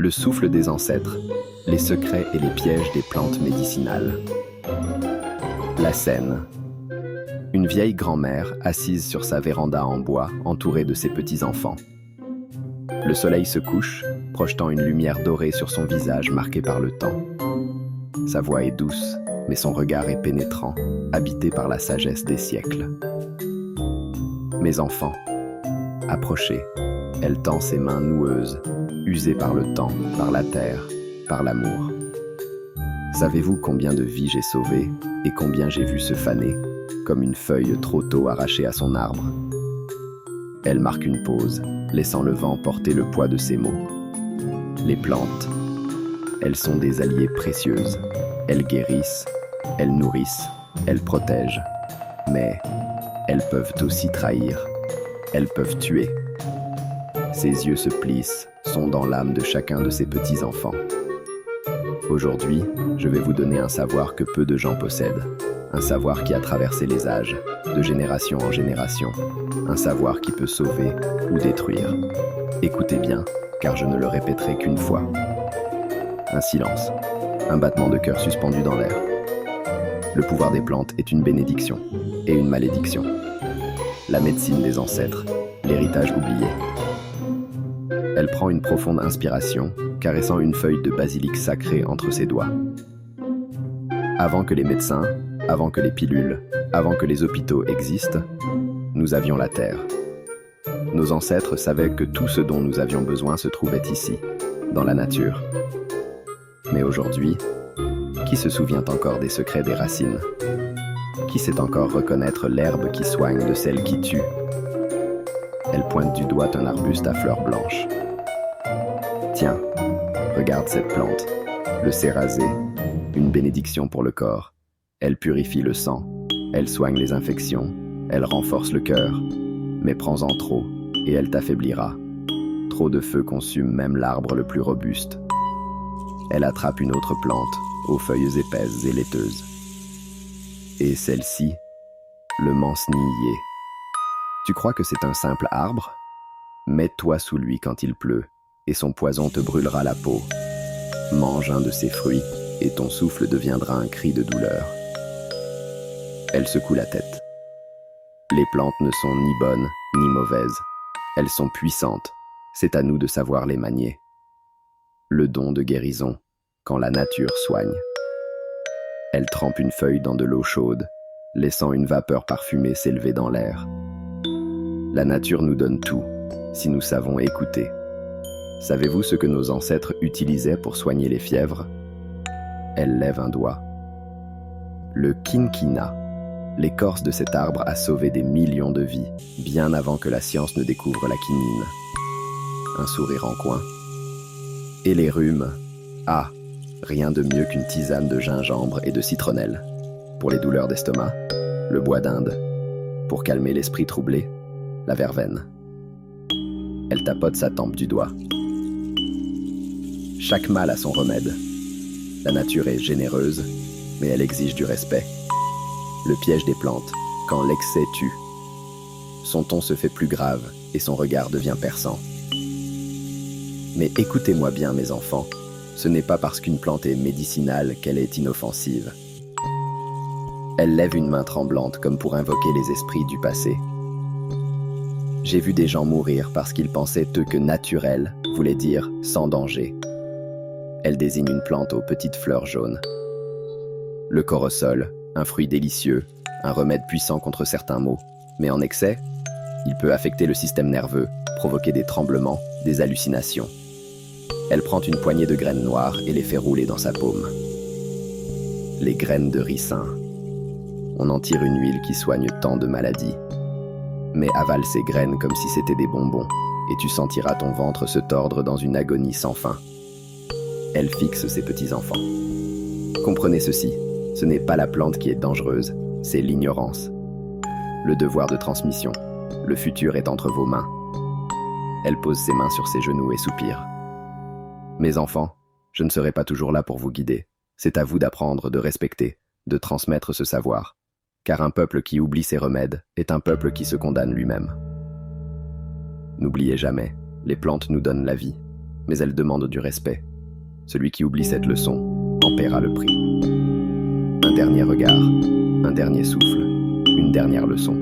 Le souffle des ancêtres, les secrets et les pièges des plantes médicinales. La scène. Une vieille grand-mère assise sur sa véranda en bois, entourée de ses petits-enfants. Le soleil se couche, projetant une lumière dorée sur son visage marqué par le temps. Sa voix est douce, mais son regard est pénétrant, habité par la sagesse des siècles. Mes enfants, approchez. Elle tend ses mains noueuses, usées par le temps, par la terre, par l'amour. Savez-vous combien de vies j'ai sauvées et combien j'ai vu se faner, comme une feuille trop tôt arrachée à son arbre? Elle marque une pause, laissant le vent porter le poids de ses mots. Les plantes, elles sont des alliées précieuses. Elles guérissent, elles nourrissent, elles protègent. Mais elles peuvent aussi trahir, elles peuvent tuer. Ses yeux se plissent, sondant l'âme de chacun de ses petits-enfants. Aujourd'hui, je vais vous donner un savoir que peu de gens possèdent. Un savoir qui a traversé les âges, de génération en génération. Un savoir qui peut sauver ou détruire. Écoutez bien, car je ne le répéterai qu'une fois. Un silence, un battement de cœur suspendu dans l'air. Le pouvoir des plantes est une bénédiction et une malédiction. La médecine des ancêtres, l'héritage oublié. Elle prend une profonde inspiration, caressant une feuille de basilic sacrée entre ses doigts. Avant que les médecins, avant que les pilules, avant que les hôpitaux existent, nous avions la terre. Nos ancêtres savaient que tout ce dont nous avions besoin se trouvait ici, dans la nature. Mais aujourd'hui, qui se souvient encore des secrets des racines? Qui sait encore reconnaître l'herbe qui soigne de celle qui tue? Elle pointe du doigt un arbuste à fleurs blanches. Tiens, regarde cette plante, le cérasé, une bénédiction pour le corps. Elle purifie le sang, elle soigne les infections, elle renforce le cœur. Mais prends-en trop, et elle t'affaiblira. Trop de feu consume même l'arbre le plus robuste. Elle attrape une autre plante, aux feuilles épaisses et laiteuses. Et celle-ci, le mancenillier. Tu crois que c'est un simple arbre? Mets-toi sous lui quand il pleut, et son poison te brûlera la peau. Mange un de ses fruits, et ton souffle deviendra un cri de douleur. Elle secoue la tête. Les plantes ne sont ni bonnes, ni mauvaises. Elles sont puissantes. C'est à nous de savoir les manier. Le don de guérison, quand la nature soigne. Elle trempe une feuille dans de l'eau chaude, laissant une vapeur parfumée s'élever dans l'air. La nature nous donne tout, si nous savons écouter. Savez-vous ce que nos ancêtres utilisaient pour soigner les fièvres? Elle lève un doigt. Le quinquina, l'écorce de cet arbre a sauvé des millions de vies, bien avant que la science ne découvre la quinine. Un sourire en coin. Et les rhumes? Ah, rien de mieux qu'une tisane de gingembre et de citronnelle. Pour les douleurs d'estomac, le bois d'Inde. Pour calmer l'esprit troublé, la verveine. Elle tapote sa tempe du doigt. Chaque mal a son remède. La nature est généreuse, mais elle exige du respect. Le piège des plantes, quand l'excès tue. Son ton se fait plus grave et son regard devient perçant. Mais écoutez-moi bien, mes enfants, ce n'est pas parce qu'une plante est médicinale qu'elle est inoffensive. Elle lève une main tremblante comme pour invoquer les esprits du passé. J'ai vu des gens mourir parce qu'ils pensaient eux que naturel voulait dire sans danger. Elle désigne une plante aux petites fleurs jaunes. Le corosol, un fruit délicieux, un remède puissant contre certains maux. Mais en excès, il peut affecter le système nerveux, provoquer des tremblements, des hallucinations. Elle prend une poignée de graines noires et les fait rouler dans sa paume. Les graines de ricin. On en tire une huile qui soigne tant de maladies. Mais avale ces graines comme si c'était des bonbons, et tu sentiras ton ventre se tordre dans une agonie sans fin. Elle fixe ses petits-enfants. Comprenez ceci, ce n'est pas la plante qui est dangereuse, c'est l'ignorance. Le devoir de transmission, le futur est entre vos mains. Elle pose ses mains sur ses genoux et soupire. Mes enfants, je ne serai pas toujours là pour vous guider. C'est à vous d'apprendre, de respecter, de transmettre ce savoir. Car un peuple qui oublie ses remèdes est un peuple qui se condamne lui-même. N'oubliez jamais, les plantes nous donnent la vie, mais elle demande du respect. Celui qui oublie cette leçon en paiera le prix. Un dernier regard, un dernier souffle, une dernière leçon.